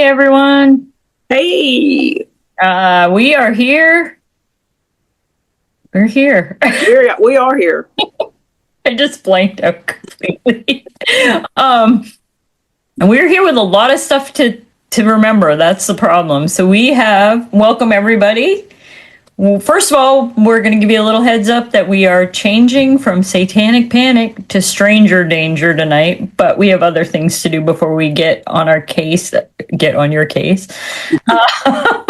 everyone. Hey. We are here. We're here. We are here. I just blanked out completely. And we're here with a lot of stuff to remember. That's the problem. So we have, welcome everybody. Well, first of all, we're going to give you a little heads up that we are changing from Satanic Panic to Stranger Danger tonight, but we have other things to do before we get on our case, get on your case.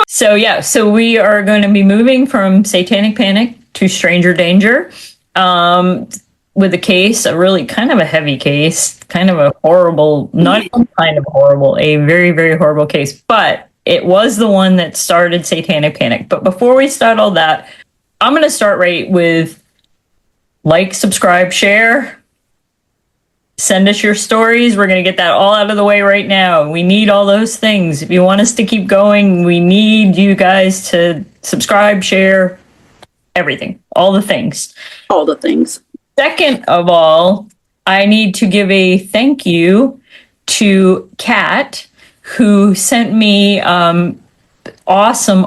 So we are going to be moving from Satanic Panic to Stranger Danger with a case, a really kind of a heavy case, kind of a horrible, not even kind of horrible, a very, very horrible case, but it was the one that started Satanic Panic. But before we start all that, I'm going to start right with like, subscribe, share, send us your stories. We're going to get that all out of the way right now. We need all those things. If you want us to keep going, we need you guys to subscribe, share, everything, all the things. All the things. Second of all, I need to give a thank you to Kat, who sent me awesome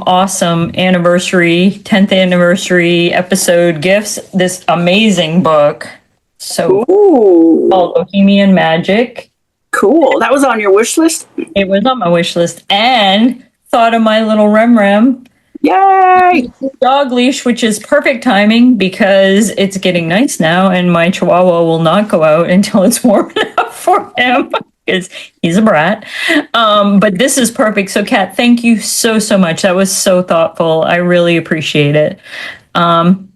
anniversary, 10th anniversary episode gifts, this amazing book. So called Bohemian Magic. Cool. That was on your wish list? It was on my wish list. And thought of my little Rem. Yay! Dog leash, which is perfect timing because it's getting nice now and my Chihuahua will not go out until it's warm enough for him. Because he's a brat. But this is perfect. So, Kat, thank you so much. That was so thoughtful. I really appreciate it. And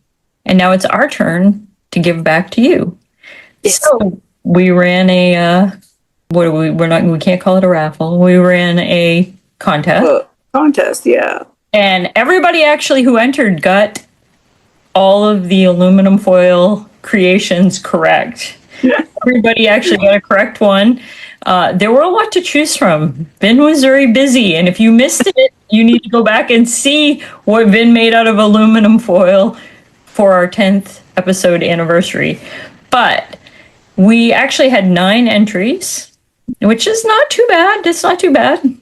now it's our turn to give back to you. Yes. So we ran we can't call it a raffle. We ran a contest. Contest, yeah. And everybody actually who entered got all of the aluminum foil creations correct. Everybody actually got a correct one. There were a lot to choose from. Vin was very busy, and if you missed it, you need to go back and see what Vin made out of aluminum foil for our 10th episode anniversary. But we actually had 9 entries, which is not too bad. It's not too bad.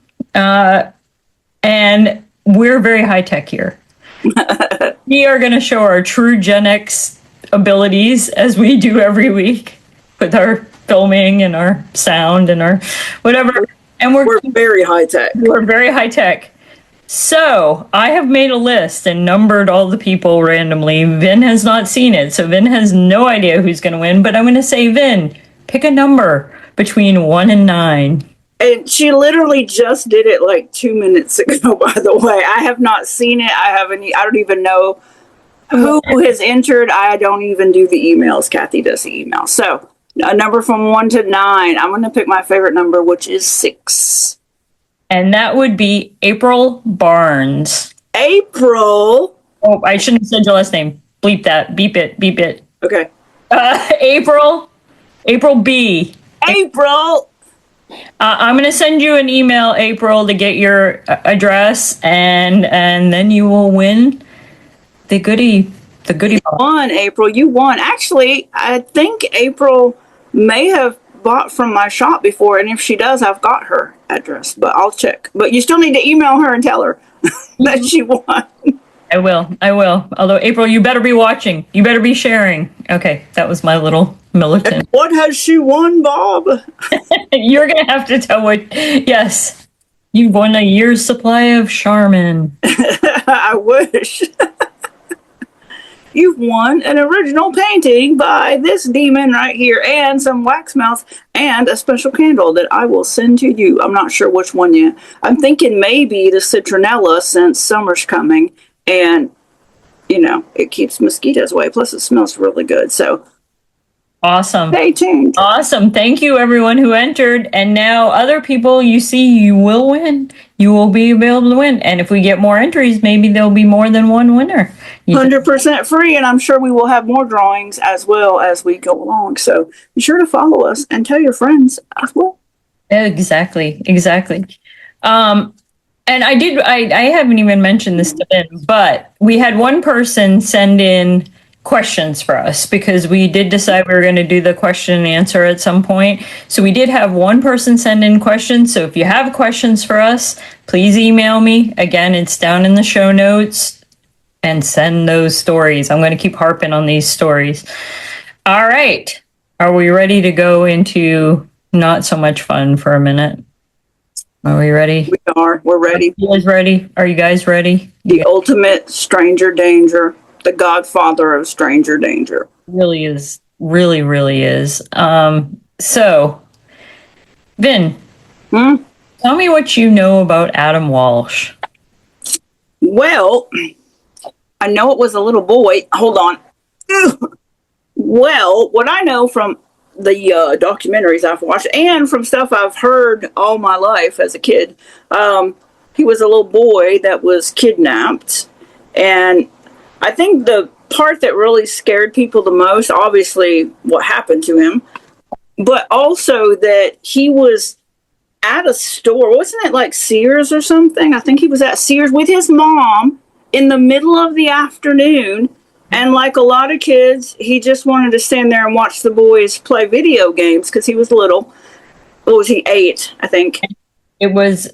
And we're very high-tech here. We are going to show our true GenHex abilities as we do every week with our filming and our sound and our whatever. And we're very high tech. We're very high tech. So I have made a list and numbered all the people randomly. Vin has not seen it, so Vin has no idea who's going to win. But I'm going to say, Vin, pick a number between 1 and 9. And she literally just did it like 2 minutes ago, by the way. I have not seen it. I don't even know who has entered. I don't even do the emails. Kathy does the emails. So a number from 1 to 9. I'm going to pick my favorite number, which is 6. And that would be April Barnes. April? Oh, I shouldn't have said your last name. Bleep that. Beep it. Okay. April B. April! I'm going to send you an email, April, to get your address, and then you will win the goodie. You won, April. You won. Actually, I think April may have bought from my shop before, and if she does, I've got her address, but I'll check. But you still need to email her and tell her that she won. I will. Although, April, you better be watching. You better be sharing. Okay, that was my little militant. And what has she won, Bob? You're going to have to tell what. Yes, you've won a year's supply of Charmin. I wish. You've won an original painting by this demon right here, and some wax melts, and a special candle that I will send to you. I'm not sure which one yet. I'm thinking maybe the citronella, since summer's coming, and, it keeps mosquitoes away. Plus, it smells really good, so. Awesome. Stay tuned. Awesome. Thank you, everyone who entered. And now other people, you will win. You will be able to win. And if we get more entries, maybe there'll be more than one winner. 100% free, and I'm sure we will have more drawings as well as we go along. So be sure to follow us and tell your friends as well. Exactly. And I haven't even mentioned this to Ben, but we had one person send in questions for us, because we did decide we were going to do the question and answer at some point. So we did have one person send in questions. So if you have questions for us, please email me. Again, it's down in the show notes, and send those stories. I'm going to keep harping on these stories. All right. Are we ready to go into not so much fun for a minute? Are we ready? We are. We're ready. Are you guys ready? Are you guys ready? The ultimate stranger danger. The godfather of stranger danger. Really is. Really, really is. So, Vin, tell me what you know about Adam Walsh. Well, I know it was a little boy. Hold on. Well, what I know from the documentaries I've watched and from stuff I've heard all my life as a kid, he was a little boy that was kidnapped. And I think the part that really scared people the most, obviously what happened to him, but also that he was at a store. Wasn't it like Sears or something? I think he was at Sears with his mom in the middle of the afternoon. And like a lot of kids, he just wanted to stand there and watch the boys play video games because he was little. What was he, 8, I think? It was,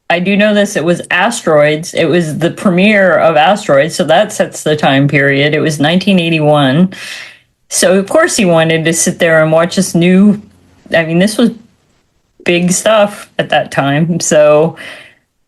I do know this, it was Asteroids. It was the premiere of Asteroids, so that sets the time period. It was 1981. So, of course, he wanted to sit there and watch this new, I mean, this was big stuff at that time. So,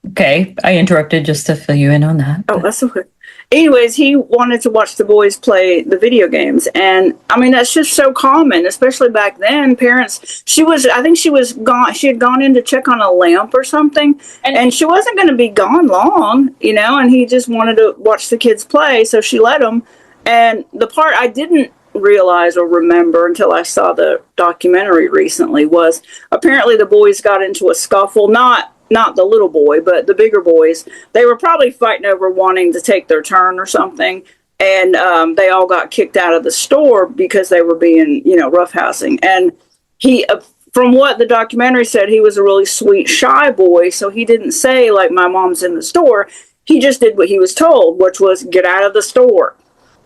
okay, I interrupted just to fill you in on that. Oh, that's okay. Anyways, he wanted to watch the boys play the video games. And I mean, that's just so common, especially back then. Parents, I think she had gone in to check on a lamp or something. And she wasn't going to be gone long, and he just wanted to watch the kids play. So she let him. And the part I didn't realize or remember until I saw the documentary recently was apparently the boys got into a scuffle, not the little boy, but the bigger boys. They were probably fighting over wanting to take their turn or something. And they all got kicked out of the store because they were being, roughhousing. And he, from what the documentary said, he was a really sweet, shy boy. So he didn't say, like, my mom's in the store. He just did what he was told, which was get out of the store.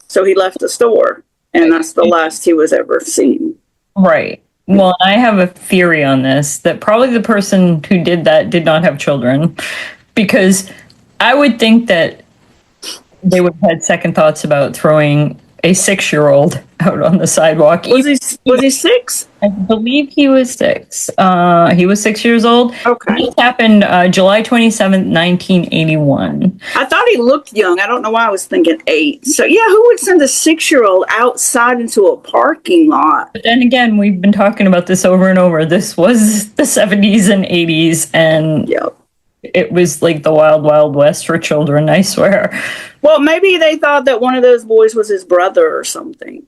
So he left the store. And that's the last he was ever seen. Right. Well, I have a theory on this, that probably the person who did that did not have children, because I would think that they would have had second thoughts about throwing a 6-year-old out on the sidewalk. Was he 6? I believe he was 6. He was 6 years old. Okay. This happened July 27th, 1981. I thought he looked young. I don't know why I was thinking 8. So, yeah, who would send a 6-year-old outside into a parking lot? But then again, we've been talking about this over and over. This was the 70s and 80s, and Yep. It was like the wild, wild west for children, I swear. Well, maybe they thought that one of those boys was his brother or something.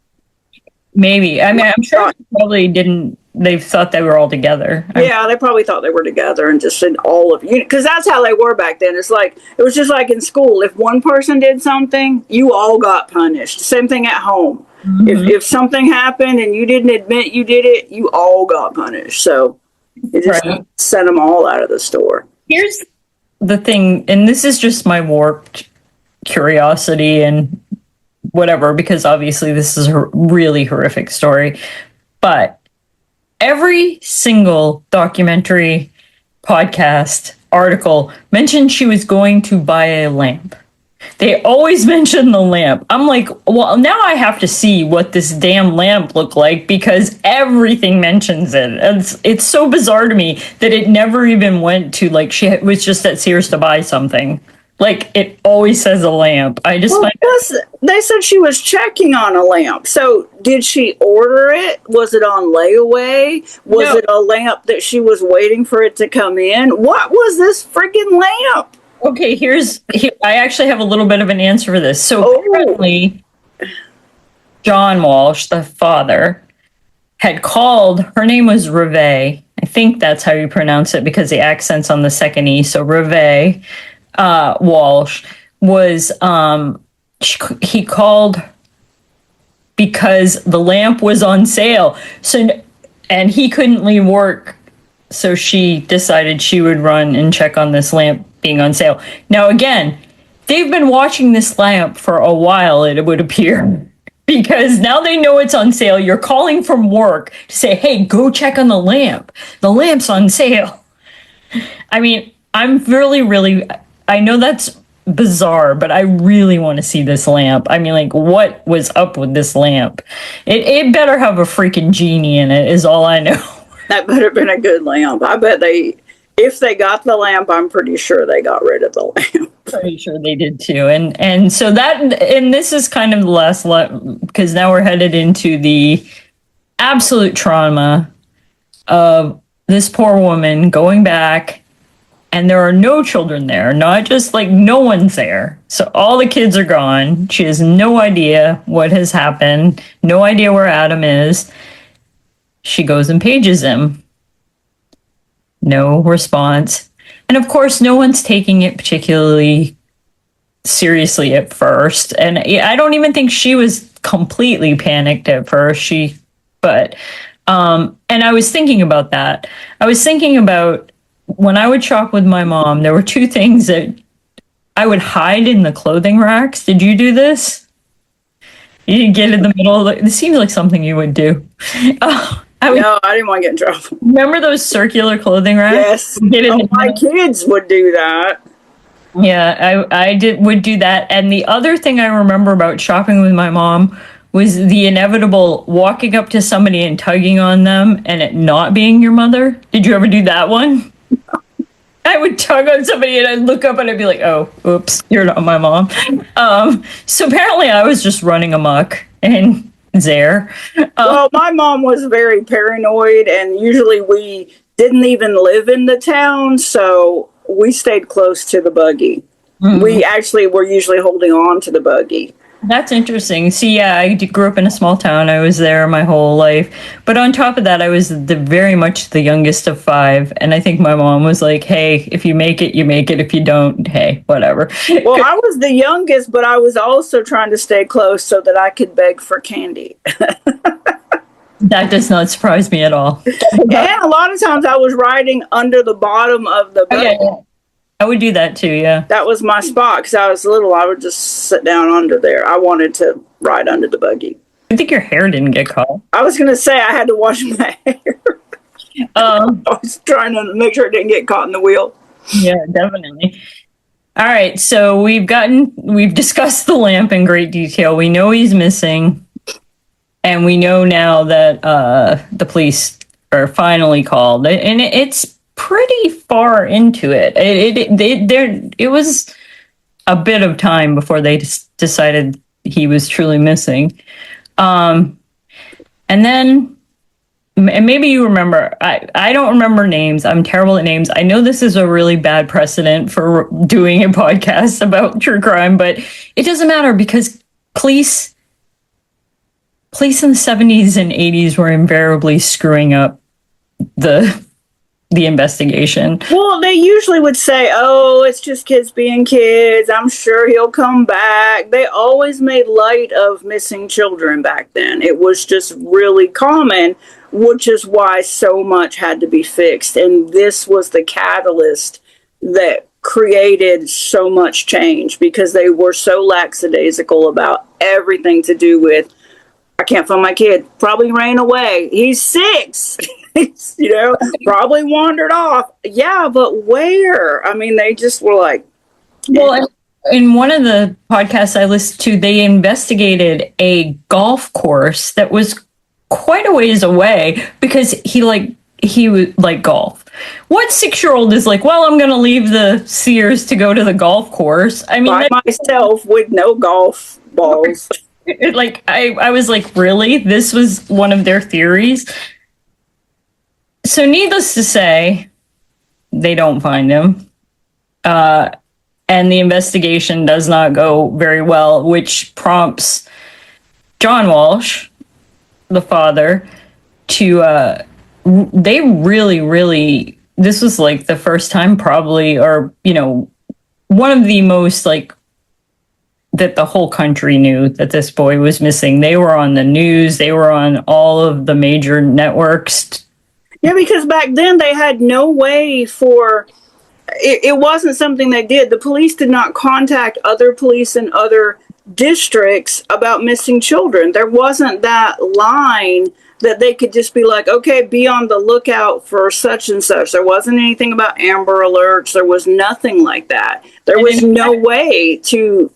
Maybe. I mean, I'm sure probably didn't. They thought they were all together. Yeah, they probably thought they were together and just sent all of you. Because that's how they were back then. It was just like in school. If one person did something, you all got punished. Same thing at home. Mm-hmm. If something happened and you didn't admit you did it, you all got punished. So it just sent them all out of the store. Here's the thing, and this is just my warped curiosity and whatever, because obviously this is a really horrific story. But every single documentary, podcast, article mentioned she was going to buy a lamp. They always mention the lamp. I'm like, well, now I have to see what this damn lamp looked like, because everything mentions it. It's so bizarre to me that it never even went to, like, she was just at Sears to buy something. Like, it always says a lamp. I just they said she was checking on a lamp. So did she order it? Was it on layaway? Was it a lamp that she was waiting for it to come in? What was this friggin' lamp? Okay, I actually have a little bit of an answer for this. So apparently, John Walsh, the father, had called, her name was Reve. I think that's how you pronounce it because the accent's on the second E. So Reve Walsh was, he called because the lamp was on sale. And he couldn't leave work. So she decided she would run and check on this lamp being on sale. Now, again, they've been watching this lamp for a while, it would appear. because now they know it's on sale. You're calling from work to say, hey, go check on the lamp. The lamp's on sale. I mean, I'm really, I know that's bizarre, but I really want to see this lamp. I mean, like, what was up with this lamp? It better have a freaking genie in it, is all I know. That better have been a good lamp. I bet if they got the lamp, I'm pretty sure they got rid of the lamp. Pretty sure they did too. And so this is kind of the last, because now we're headed into the absolute trauma of this poor woman going back, and there are no children there, not just like no one's there. So all the kids are gone. She has no idea what has happened, no idea where Adam is. She goes and pages him. No response. And of course, no one's taking it particularly seriously at first. And I don't even think she was completely panicked at first. And I was thinking about that. I was thinking about when I would shop with my mom, there were two things that I would hide in the clothing racks. Did you do this? You get in the middle of it seems like something you would do. No, I didn't want to get in trouble. Remember those circular clothing racks? Yes. My kids would do that. Yeah, I would do that. And the other thing I remember about shopping with my mom was the inevitable walking up to somebody and tugging on them and it not being your mother. Did you ever do that one? I would tug on somebody and I'd look up and I'd be like, oh, oops, you're not my mom. So apparently I was just running amok and there. Well, my mom was very paranoid, and usually we didn't even live in the town, so we stayed close to the buggy. Mm-hmm. We actually were usually holding on to the buggy. That's interesting. See, yeah, I grew up in a small town. I was there my whole life. But on top of that, I was very much the youngest of 5. And I think my mom was like, hey, if you make it, you make it. If you don't, hey, whatever. Well, I was the youngest, but I was also trying to stay close so that I could beg for candy. That does not surprise me at all. And a lot of times I was riding under the bottom of the buggy. Okay. I would do that too, yeah. That was my spot because I was little. I would just sit down under there. I wanted to ride under the buggy. I think your hair didn't get caught. I was going to say I had to wash my hair. I was trying to make sure it didn't get caught in the wheel. Yeah, definitely. All right, so we've discussed the lamp in great detail. We know he's missing, and we know now that the police are finally called, and it's pretty far into it. It was a bit of time before they decided he was truly missing. And then, and maybe you remember, I don't remember names. I'm terrible at names. I know this is a really bad precedent for doing a podcast about true crime, but it doesn't matter because police in the 70s and 80s were invariably screwing up the investigation. Well, they usually would say, oh, it's just kids being kids. I'm sure he'll come back. They always made light of missing children back then. It was just really common, which is why so much had to be fixed. And this was the catalyst that created so much change because they were so lackadaisical about everything to do with, I can't find my kid. Probably ran away. He's 6. Probably wandered off. Yeah, but where? I mean, they just were like... Well, in one of the podcasts I listened to, they investigated a golf course that was quite a ways away because he would like golf. What 6-year-old is like, well, I'm going to leave the Sears to go to the golf course? I mean, by myself with no golf balls. Like, I was like, really? This was one of their theories? So needless to say, they don't find him. And the investigation does not go very well, which prompts John Walsh, the father, to, they really, this was like the first time probably, or, one of the most like, that the whole country knew that this boy was missing. They were on the news. They were on all of the major networks. Yeah, because back then they had no way for... It wasn't something they did. The police did not contact other police in other districts about missing children. There wasn't that line that they could just be like, okay, be on the lookout for such and such. There wasn't anything about Amber Alerts. There was nothing like that. There was no way to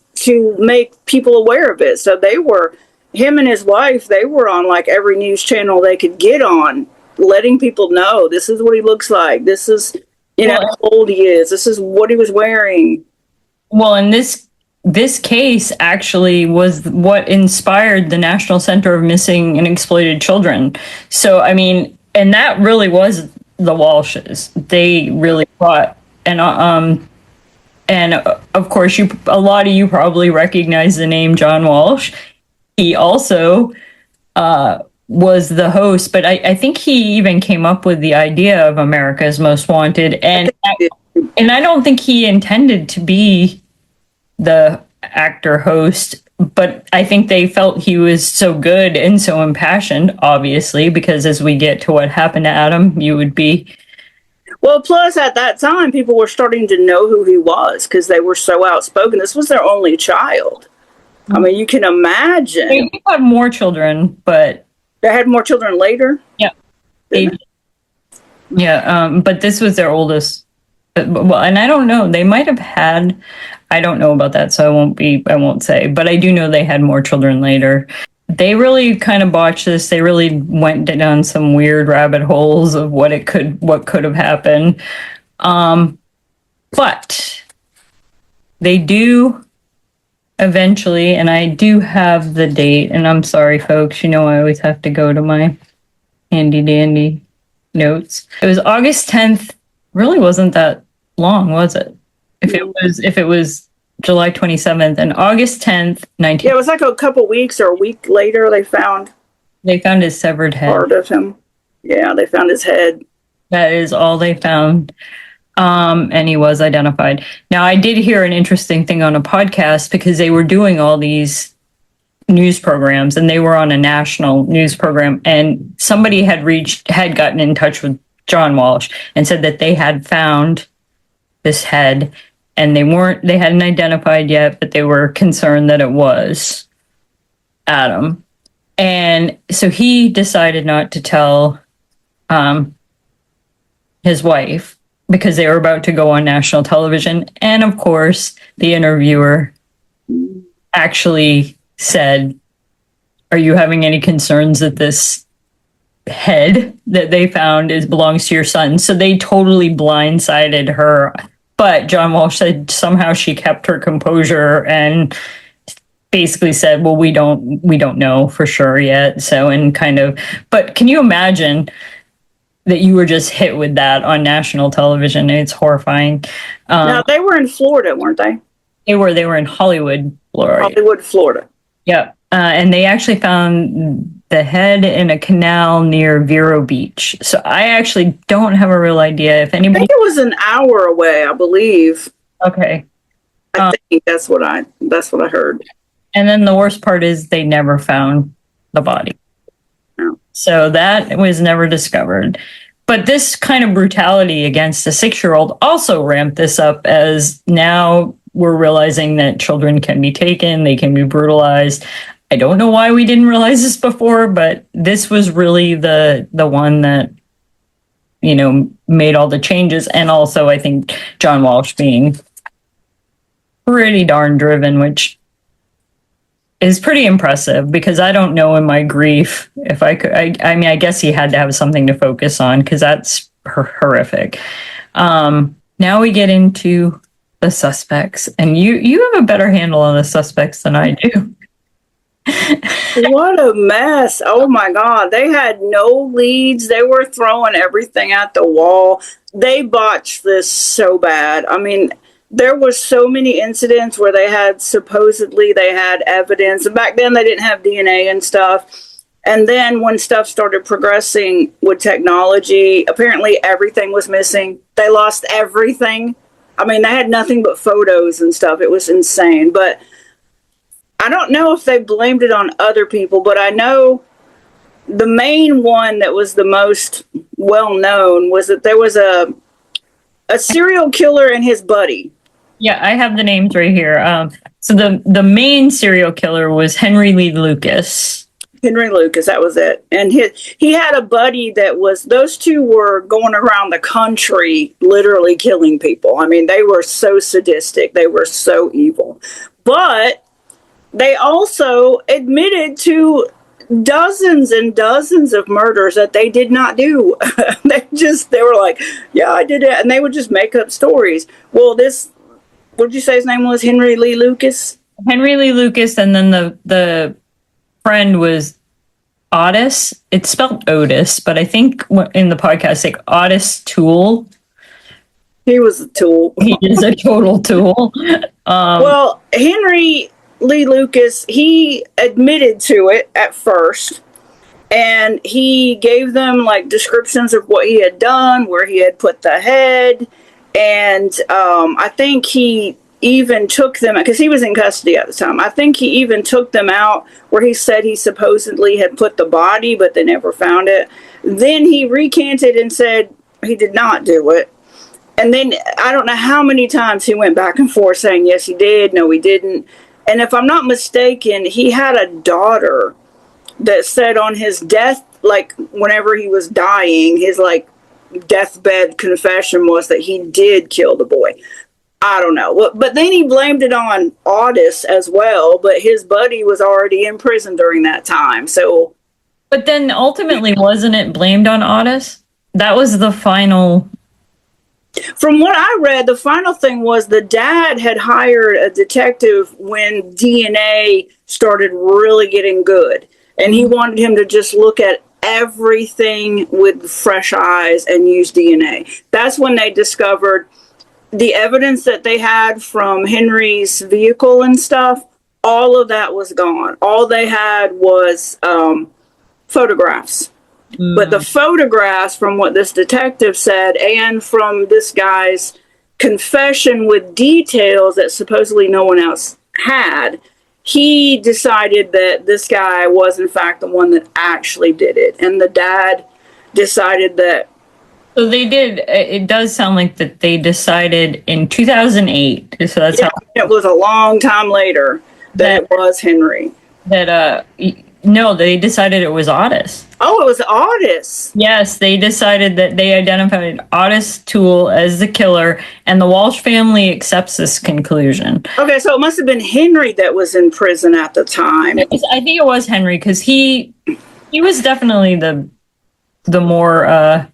make people aware of it. So they were, him and his wife, they were on like every news channel they could get on, letting people know this is what he looks like. This is, you know, how old he is. This is what he was wearing. Well, in this case actually was what inspired the National Center of Missing and Exploited Children. So, I mean, and that really was the Walshes. They really fought. And of course, a lot of you probably recognize the name John Walsh. He also was the host, but I think he even came up with the idea of America's Most Wanted. And I don't think he intended to be the actor host, but I think they felt he was so good and so impassioned, obviously, because as we get to what happened to Adam, you would be. Well, plus at that time, people were starting to know who he was because they were so outspoken. This was their only child. I mean, you can imagine. They had more children, but they had more children later. Yeah, but this was their oldest. Well, and I don't know. They might have had. I don't know about that, so I won't say. But I do know they had more children later. They really kind of botched this. They really went down some weird rabbit holes of what could have happened. But they do eventually, and I do have the date, and I'm sorry, folks, you know I always have to go to my handy dandy notes. It was August 10th. Really wasn't that long, was it? If it was July 27th and August 10th, 19. Yeah, it was like a couple weeks or a week later they found his severed head. Part of him. Yeah, they found his head. That is all they found. And he was identified. Now, I did hear an interesting thing on a podcast because they were doing all these news programs and they were on a national news program, and somebody had gotten in touch with John Walsh and said that they had found this head, and they hadn't identified yet, but they were concerned that it was Adam. And so he decided not to tell his wife because they were about to go on national television. And of course, the interviewer actually said, "Are you having any concerns that this head that they found belongs to your son?" So they totally blindsided her. But John Walsh said somehow she kept her composure and basically said, "Well, we don't know for sure yet." So, and kind of, but can you imagine that you were just hit with that on national television? It's horrifying. Now, they were in Florida, weren't they? They were in Hollywood, Florida. Hollywood, Florida. Yep. And they actually found the head in a canal near Vero Beach. So I actually don't have a real idea if anybody. I think it was an hour away, I believe. Okay. I think that's what I heard. And then the worst part is they never found the body. No. So that was never discovered. But this kind of brutality against a 6-year-old also ramped this up, as now we're realizing that children can be taken, they can be brutalized. I don't know why we didn't realize this before, but this was really the one that, you know, made all the changes. And also, I think John Walsh being pretty darn driven, which is pretty impressive, because I don't know in my grief if I could. I mean, I guess he had to have something to focus on, because that's horrific. Now we get into the suspects, and you have a better handle on the suspects than I do. What a mess. Oh my God. They had no leads. They were throwing everything at the wall. They botched this so bad. I mean, there were so many incidents where they had evidence. And back then they didn't have DNA and stuff. And then when stuff started progressing with technology, apparently everything was missing. They lost everything. I mean, they had nothing but photos and stuff. It was insane. But I don't know if they blamed it on other people, but I know the main one that was the most well-known was that there was a serial killer and his buddy. Yeah, I have the names right here. So the main serial killer was Henry Lee Lucas. Henry Lucas, that was it. And he had a buddy that was, those two were going around the country literally killing people. I mean, they were so sadistic. They were so evil. But they also admitted to dozens and dozens of murders that they did not do. They were like, yeah, I did it. And they would just make up stories. Well, what did you say his name was? Henry Lee Lucas? Henry Lee Lucas, and then the friend was Otis. It's spelled Otis, but I think in the podcast, like Otis Toole. He was a tool. He is a total tool. Well, Henry Lee Lucas, he admitted to it at first, and he gave them like descriptions of what he had done, where he had put the head, and I think he even took them, because he was in custody at the time, I think he even took them out where he said he supposedly had put the body, but they never found it. Then he recanted and said he did not do it. And then I don't know how many times he went back and forth saying, yes, he did, no, he didn't. And if I'm not mistaken, he had a daughter that said on his death, like whenever he was dying, his like deathbed confession was that he did kill the boy. I don't know. But then he blamed it on Otis as well, but his buddy was already in prison during that time. So, but then ultimately, wasn't it blamed on Otis? That was the final. From what I read, the final thing was the dad had hired a detective when DNA started really getting good. And he wanted him to just look at everything with fresh eyes and use DNA. That's when they discovered the evidence that they had from Henry's vehicle and stuff. All of that was gone. All they had was photographs. But the photographs, from what this detective said, and from this guy's confession with details that supposedly no one else had, he decided that this guy was in fact the one that actually did it. And the dad decided that. So they did. It does sound like that they decided in 2008. So that's how it was a long time later that it was Henry. No, they decided it was Otis. Oh, it was Otis. Yes, they decided that they identified Otis Toole as the killer, and the Walsh family accepts this conclusion. Okay, so it must have been Henry that was in prison at the time. I think it was Henry, because he was definitely the more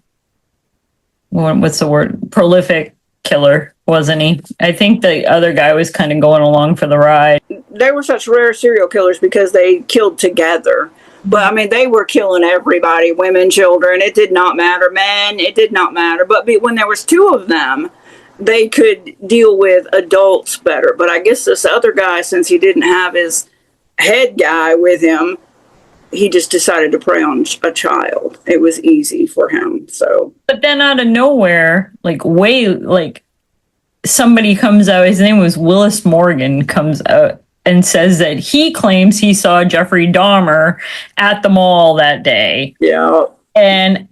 what's the word, prolific killer, wasn't he? I think the other guy was kind of going along for the ride. They were such rare serial killers because they killed together. But I mean, they were killing everybody, women, children. It did not matter. Men, it did not matter. But when there was two of them, they could deal with adults better. But I guess this other guy, since he didn't have his head guy with him, he just decided to prey on a child. It was easy for him. So, but then out of nowhere, somebody comes out. His name was Willis Morgan. Comes out and says that he claims he saw Jeffrey Dahmer at the mall that day. Yeah. And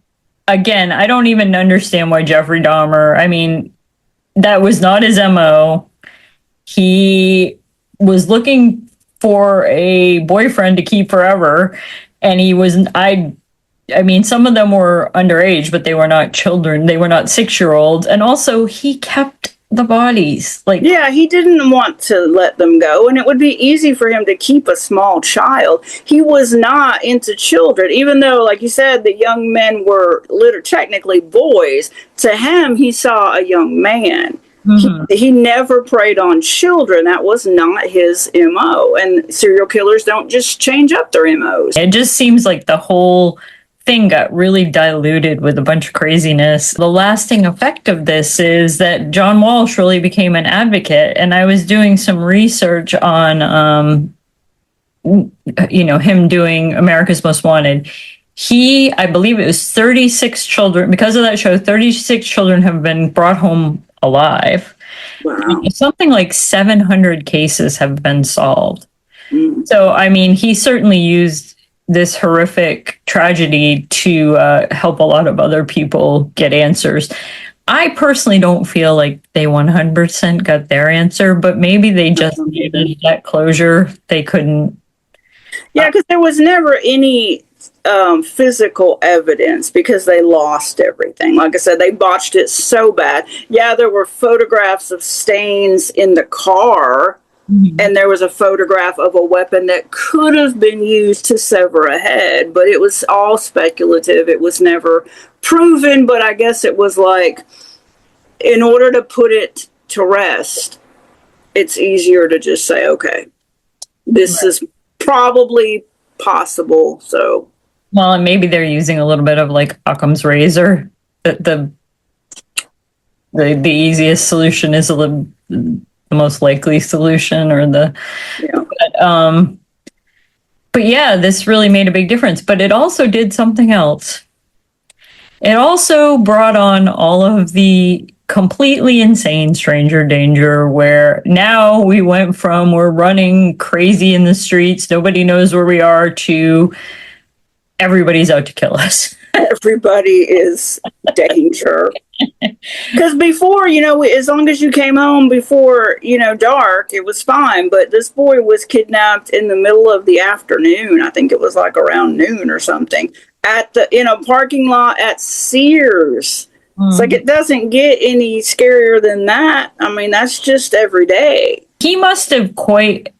again, I don't even understand why Jeffrey Dahmer. I mean, that was not his MO. He was looking for a boyfriend to keep forever, and he was. I mean, some of them were underage, but they were not children. They were not 6-year-olds, and also he kept the bodies. Yeah, he didn't want to let them go, and it would be easy for him to keep a small child. He was not into children, even though, like you said, the young men were technically boys. To him, he saw a young man. Mm-hmm. He never preyed on children. That was not his MO. And serial killers don't just change up their MOs. It just seems like the whole thing got really diluted with a bunch of craziness. The lasting effect of this is that John Walsh really became an advocate. And I was doing some research on, him doing America's Most Wanted. I believe it was 36 children. Because of that show, 36 children have been brought home alive. Wow. Something like 700 cases have been solved. Mm. So, I mean, he certainly used this horrific tragedy to help a lot of other people get answers. I personally don't feel like they 100% got their answer, but maybe they just needed that closure. They couldn't. Yeah, because there was never any physical evidence because they lost everything. Like I said, they botched it so bad. Yeah, there were photographs of stains in the car, and there was a photograph of a weapon that could have been used to sever a head, but it was all speculative. It was never proven, but I guess it was like, in order to put it to rest, it's easier to just say, okay, this is probably possible. So, Well, and maybe they're using a little bit of like Occam's razor. The easiest solution is the most likely solution, or the. yeah. But yeah, this really made a big difference. But it also did something else. It also brought on all of the completely insane stranger danger, where now we went from we're running crazy in the streets, nobody knows where we are, to everybody's out to kill us. Everybody is danger. Because before, as long as you came home before, dark, it was fine. But this boy was kidnapped in the middle of the afternoon. I think it was like around noon or something, in a parking lot at Sears. It's like, it doesn't get any scarier than that. I mean, that's just every day. He must have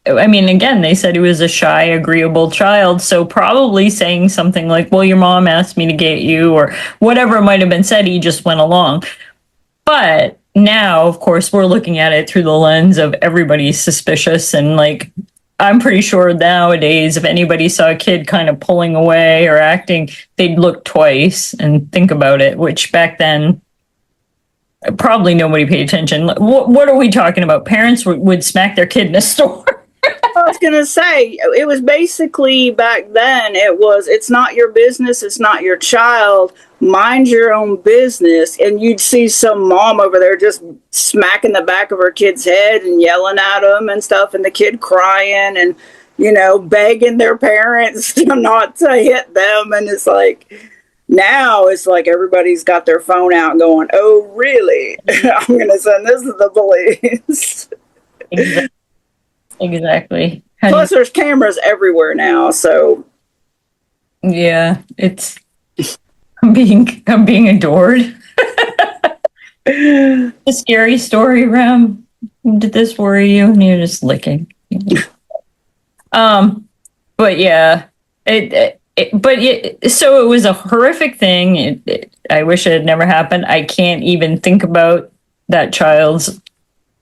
again, they said he was a shy, agreeable child. So probably saying something like, well, your mom asked me to get you, or whatever might have been said, he just went along. But now, of course, we're looking at it through the lens of everybody's suspicious. And like, I'm pretty sure nowadays, if anybody saw a kid kind of pulling away or acting, they'd look twice and think about it, which back then, probably nobody paid attention. What are we talking about? Parents would smack their kid in a store. I was going to say, it was basically back then, it's not your business, it's not your child, mind your own business. And you'd see some mom over there just smacking the back of her kid's head and yelling at them and stuff, and the kid crying and, begging their parents not to hit them. And it's like, now it's like everybody's got their phone out going, oh, really? I'm going to send this to the police. Exactly. Plus, there's cameras everywhere now, so. Yeah, I'm being adored. A scary story, Ram. Did this worry you? And you're just licking. But yeah, so it was a horrific thing. I wish it had never happened. I can't even think about that child's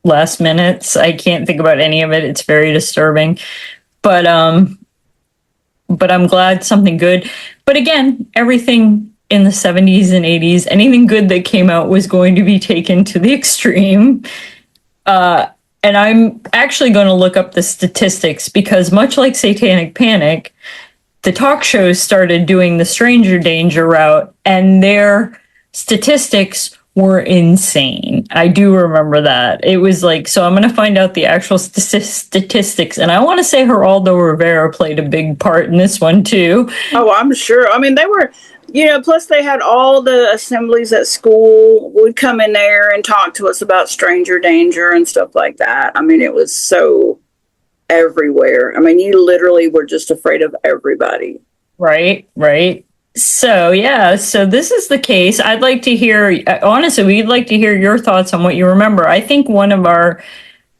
last minutes. I can't think about any of it. It's very disturbing. But I'm glad something good. But again, everything in the 70s and 80s, anything good that came out was going to be taken to the extreme. And I'm actually going to look up the statistics, because much like Satanic Panic, the talk shows started doing the stranger danger route, and their statistics were insane. I do remember that. It was like, so I'm going to find out the actual statistics. And I want to say Geraldo Rivera played a big part in this one too. Oh, I'm sure. I mean, they were, plus they had all the assemblies at school would come in there and talk to us about stranger danger and stuff like that. I mean, it was so everywhere. I mean, you literally were just afraid of everybody. Right. So, yeah, so this is the case. I'd like to hear, honestly, we'd like to hear your thoughts on what you remember. I think one of our,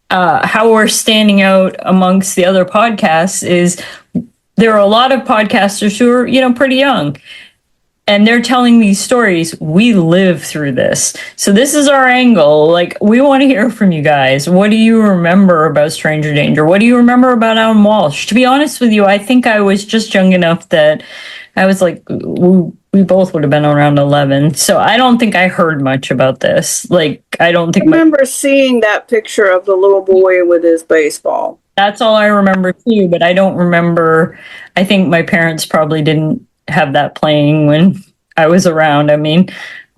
how we're standing out amongst the other podcasts is there are a lot of podcasters who are, pretty young, and they're telling these stories. We live through this. So this is our angle. Like, we want to hear from you guys. What do you remember about Stranger Danger? What do you remember about Alan Walsh? To be honest with you, I think I was just young enough that I was like, we both would have been around 11. So I don't think I heard much about this. Like, I don't think. I remember seeing that picture of the little boy with his baseball. That's all I remember too, but I don't remember. I think my parents probably didn't have that playing when I was around. I mean,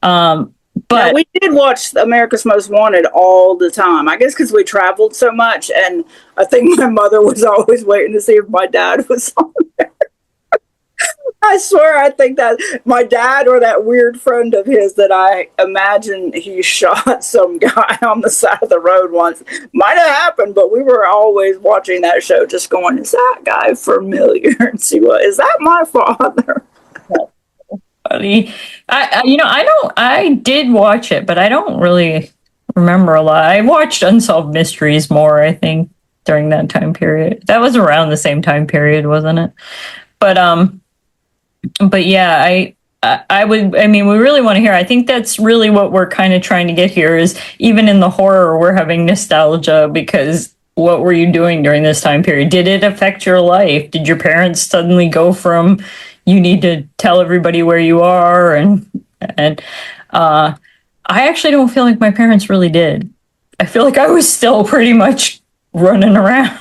but yeah, we did watch America's Most Wanted all the time. I guess because we traveled so much, and I think my mother was always waiting to see if my dad was on there. I swear, I think that my dad or that weird friend of his that I imagine he shot some guy on the side of the road once might have happened, but we were always watching that show just going, is that guy familiar? And see what, is that my father? Funny. I did watch it, but I don't really remember a lot. I watched Unsolved Mysteries more, I think, during that time period. That was around the same time period, wasn't it? But yeah, I mean, we really want to hear. I think that's really what we're kind of trying to get here is even in the horror, we're having nostalgia because what were you doing during this time period? Did it affect your life? Did your parents suddenly go from you need to tell everybody where you are and I actually don't feel like my parents really did. I feel like I was still pretty much running around.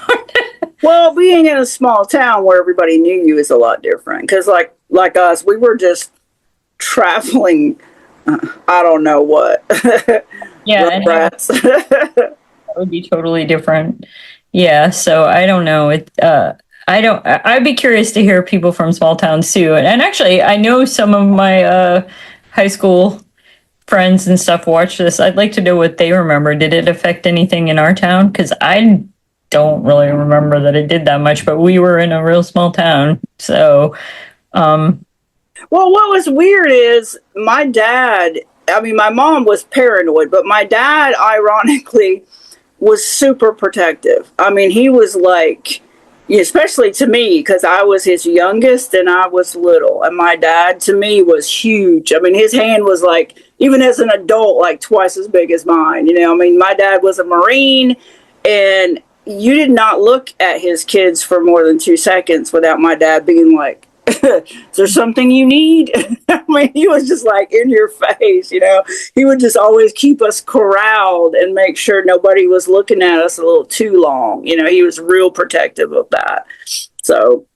Well, being in a small town where everybody knew you is a lot different. Because, like us, we were just traveling. I don't know what. Yeah, rats. That would be totally different. Yeah, so I don't know. I'd be curious to hear people from small towns too. And actually, I know some of my high school friends and stuff watch this. I'd like to know what they remember. Did it affect anything in our town? Because I don't really remember that it did that much, but we were in a real small town. So, well, what was weird is my dad, I mean, my mom was paranoid, but my dad, ironically, was super protective. I mean, he was like, especially to me, because I was his youngest and I was little. And my dad, to me, was huge. I mean, his hand was like, even as an adult, like twice as big as mine. I mean, my dad was a Marine, and you did not look at his kids for more than 2 seconds without my dad being like, is there something you need? I mean, he was just like in your face, He would just always keep us corralled and make sure nobody was looking at us a little too long. He was real protective of that. So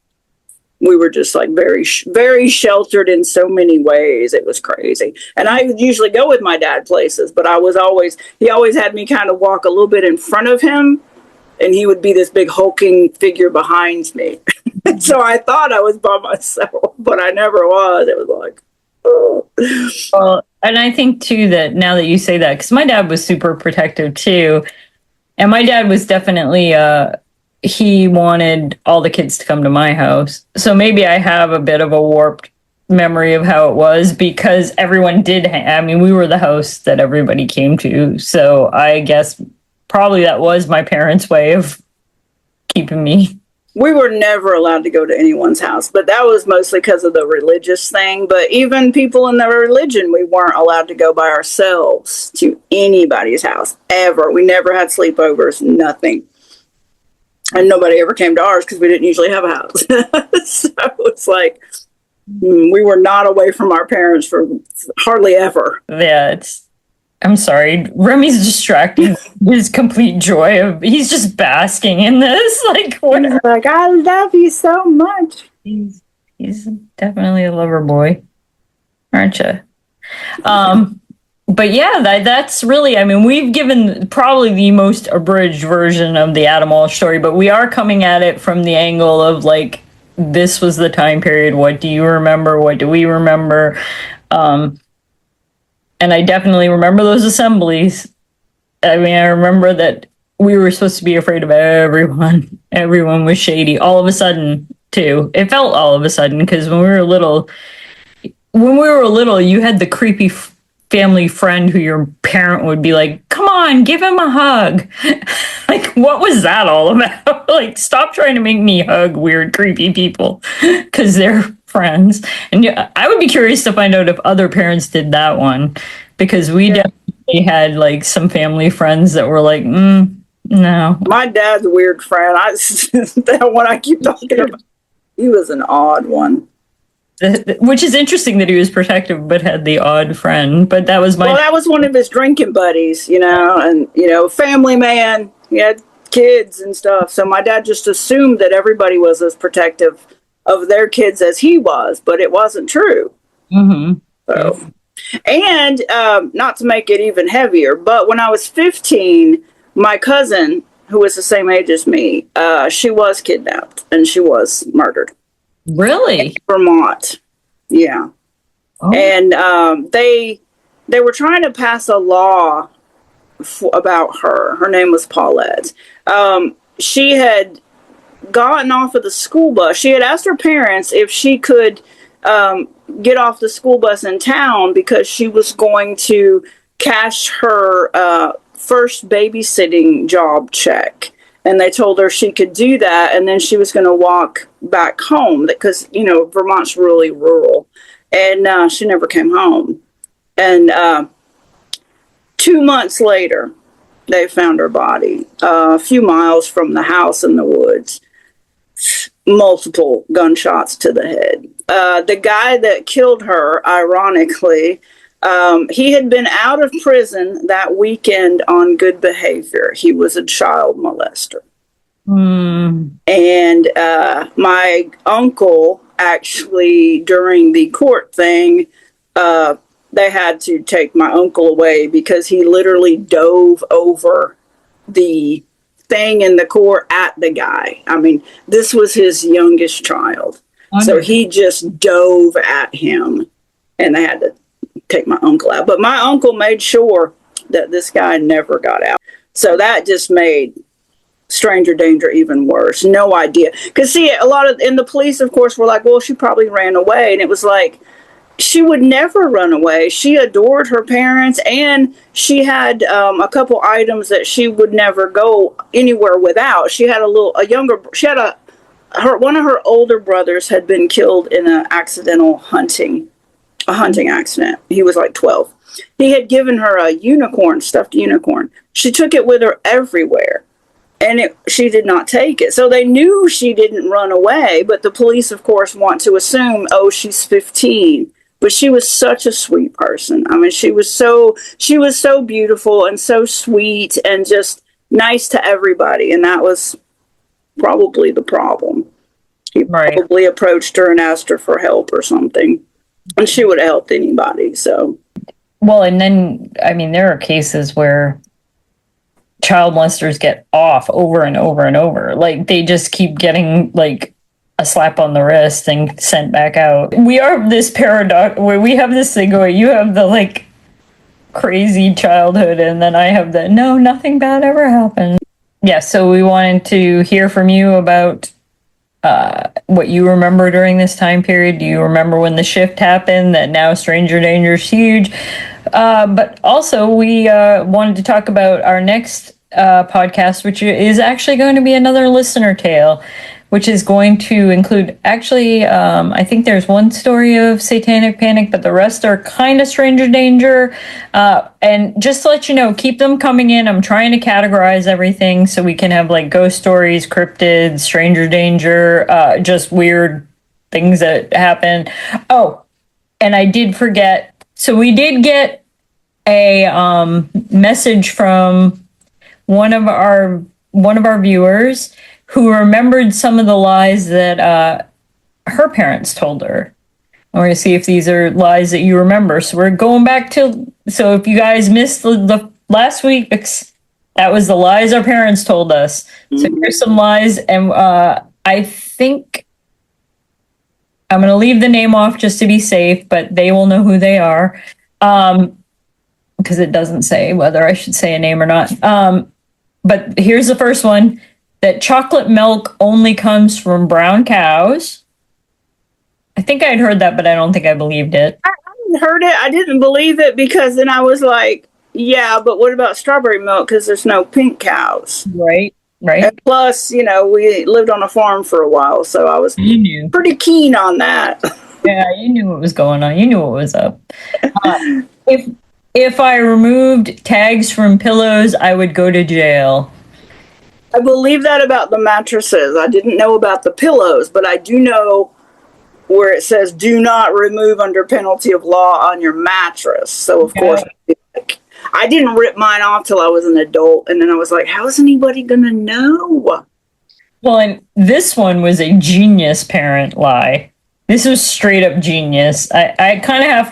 we were just like very, very sheltered in so many ways. It was crazy. And I would usually go with my dad places, but he always had me kind of walk a little bit in front of him. And he would be this big hulking figure behind me. So I thought I was by myself, but I never was. It was like, oh. well, and I think too that now that you say that, because my dad was super protective too. And my dad was definitely, he wanted all the kids to come to my house. So maybe I have a bit of a warped memory of how it was because everyone did. I mean, we were the house that everybody came to. So I guess probably that was my parents' way of keeping me. We were never allowed to go to anyone's house, but that was mostly because of the religious thing. But even people in the religion, we weren't allowed to go by ourselves to anybody's house ever. We never had sleepovers, nothing. And nobody ever came to ours because we didn't usually have a house. So it's like we were not away from our parents for hardly ever. Yeah, I'm sorry. Remy's distracting his complete joy of he's just basking in this. Like what? He's like, I love you so much. He's definitely a lover boy, aren't you? But yeah, that's really. I mean, we've given probably the most abridged version of the Adam Walsh story, but we are coming at it from the angle of like this was the time period. What do you remember? What do we remember? And I definitely remember those assemblies. I mean, I remember that we were supposed to be afraid of everyone. Everyone was shady. All of a sudden, too. It felt all of a sudden because when we were little, you had the creepy family friend who your parent would be like, come on, give him a hug. Like, what was that all about? Like, stop trying to make me hug weird, creepy people because they're friends. And I would be curious to find out if other parents did that one because we definitely had like some family friends that were like, no. My dad's a weird friend. That one I keep talking about. He was an odd one. Which is interesting that he was protective but had the odd friend. But that was that was one of his drinking buddies, and family man. He had kids and stuff. So my dad just assumed that everybody was as protective of their kids as he was, but it wasn't true. Mm-hmm. So, and not to make it even heavier, but when I was 15, my cousin, who was the same age as me, she was kidnapped and she was murdered. Really? In Vermont. Yeah. Oh. And they were trying to pass a law about her. Her name was Paulette. She had gotten off of the school bus. She had asked her parents if she could get off the school bus in town because she was going to cash her first babysitting job check. And they told her she could do that, and then she was going to walk back home because, you know, Vermont's really rural. And she never came home. And 2 months later, they found her body a few miles from the house in the woods. Multiple gunshots to the head. The guy that killed her, ironically, he had been out of prison that weekend on good behavior. He was a child molester. And my uncle, actually, during the court thing, they had to take my uncle away because he literally dove over the thing in the court at the guy. I mean, this was his youngest child. So he just dove at him, and they had to take my uncle out. But my uncle made sure that this guy never got out. So that just made stranger danger even worse. No idea. Because, see, a lot of, and the police, of course, were like, well, she probably ran away. And it was like, she would never run away. She adored her parents, and she had a couple items that she would never go anywhere without. She had one of her older brothers had been killed in a hunting accident. He was like 12. He had given her a stuffed unicorn. She took it with her everywhere, and she did not take it. So they knew she didn't run away, but the police, of course, want to assume, oh, she's 15. But she was such a sweet person. I mean, she was so beautiful and so sweet and just nice to everybody. And that was probably the problem. He probably approached her and asked her for help or something. And she would have helped anybody. So, well, and then, I mean, there are cases where child molesters get off over and over and over. Like, they just keep getting, like, a slap on the wrist and sent back out. We are this paradox where we have this thing going, you have the, like, crazy childhood, and then I have the, no, nothing bad ever happened. Yeah, so we wanted to hear from you about what you remember during this time period. Do you remember when the shift happened, that now stranger danger is huge? But also, we wanted to talk about our next podcast, which is actually going to be another listener tale, which is going to include, actually, I think there's one story of satanic panic, but the rest are kind of stranger danger. And just to let you know, keep them coming in. I'm trying to categorize everything so we can have like ghost stories, cryptids, stranger danger, just weird things that happen. Oh, and I did forget. So we did get a message from one of our viewers who remembered some of the lies that her parents told her. We're going to see if these are lies that you remember. So we're going back to, so if you guys missed the last week, that was the lies our parents told us. So here's some lies, and I think I'm going to leave the name off just to be safe, but they will know who they are, because it doesn't say whether I should say a name or not. But here's the first one. That chocolate milk only comes from brown cows. I think I'd heard that, but I don't think I believed it. I heard it. I didn't believe it because then I was like, yeah, but what about strawberry milk? Because there's no pink cows. Right. And plus, you know, we lived on a farm for a while, so I was pretty keen on that. Yeah, you knew what was going on. You knew what was up. If I removed tags from pillows, I would go to jail. I believe that about the mattresses. I didn't know about the pillows, but I do know where it says do not remove under penalty of law on your mattress. So, of course, I didn't rip mine off till I was an adult. And then I was like, how is anybody going to know? Well, and this one was a genius parent lie. This was straight up genius. I kind of have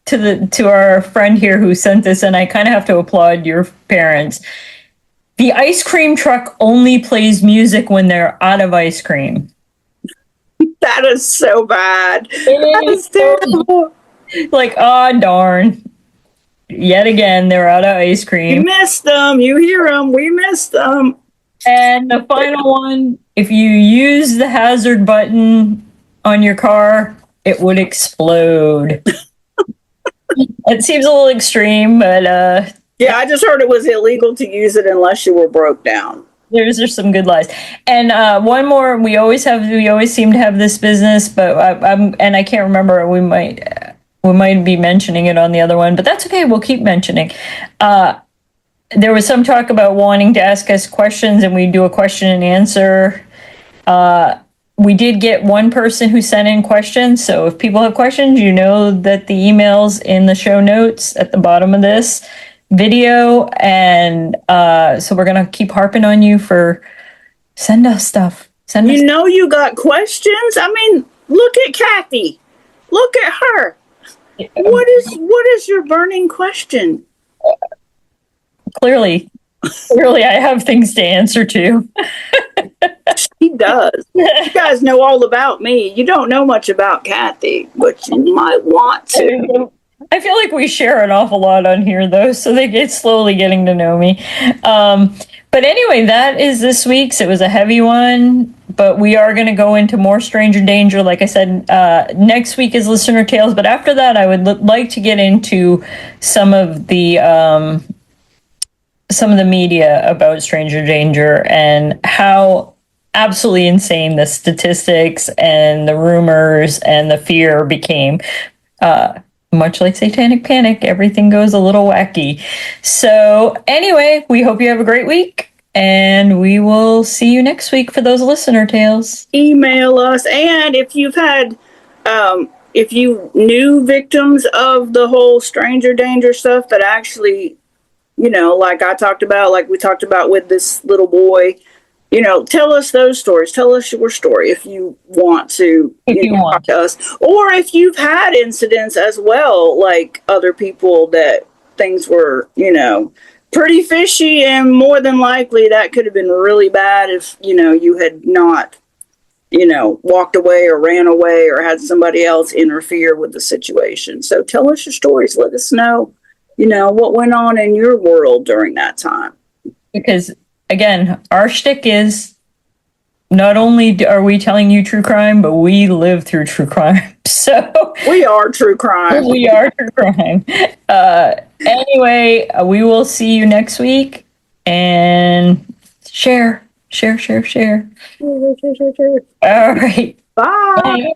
to, to our friend here who sent this, and I kind of have to applaud your parents. The ice cream truck only plays music when they're out of ice cream. That That is so bad. It That's is so terrible. like, oh darn. Yet again, they're out of ice You cream. missed them. You hear them. We missed them. And the final one, if you use the hazard button on your car, it would explode. It seems a little extreme, but Yeah, I just heard it was illegal to use it unless you were broke down. there's some good lies. And one more, we always seem to have this business, but I can't remember. We might be mentioning it on the other one, but that's okay. We'll keep mentioning. There was some talk about wanting to ask us questions, and we do a question and answer. We did get one person who sent in questions, so if people have questions, you know that the email's in the show notes at the bottom of this video, and so we're gonna keep harping on you for send us stuff. Send us. You know you got questions? I mean, look at Kathy. Look at her. What is your burning question? Clearly, I have things to answer to. She does. You guys know all about me. You don't know much about Kathy, but you might want to. I feel like we share an awful lot on here, though, so they get slowly getting to know me. But anyway, that is this week's. It was a heavy one, but we are going to go into more Stranger Danger. Like I said, next week is Listener Tales, but after that, I would like to get into some of the media about Stranger Danger and how absolutely insane the statistics and the rumors and the fear became. Much like Satanic Panic, everything goes a little wacky. So anyway, we hope you have a great week, and we will see you next week for those listener tales. Email us, and if you've had, if you knew victims of the whole Stranger Danger stuff that actually, you know, like I talked about, like we talked about with this little boy, you know, tell us those stories. Tell us your story if you want to, talk to us. Or if you've had incidents as well, like other people that things were, you know, pretty fishy, and more than likely that could have been really bad if, you know, you had not, you know, walked away or ran away or had somebody else interfere with the situation. So tell us your stories. Let us know, you know, what went on in your world during that time. Because again, our shtick is not only are we telling you true crime, but we live through true crime. So we are true crime. We are true crime. Anyway, we will see you next week, and share. All right. Bye. Bye.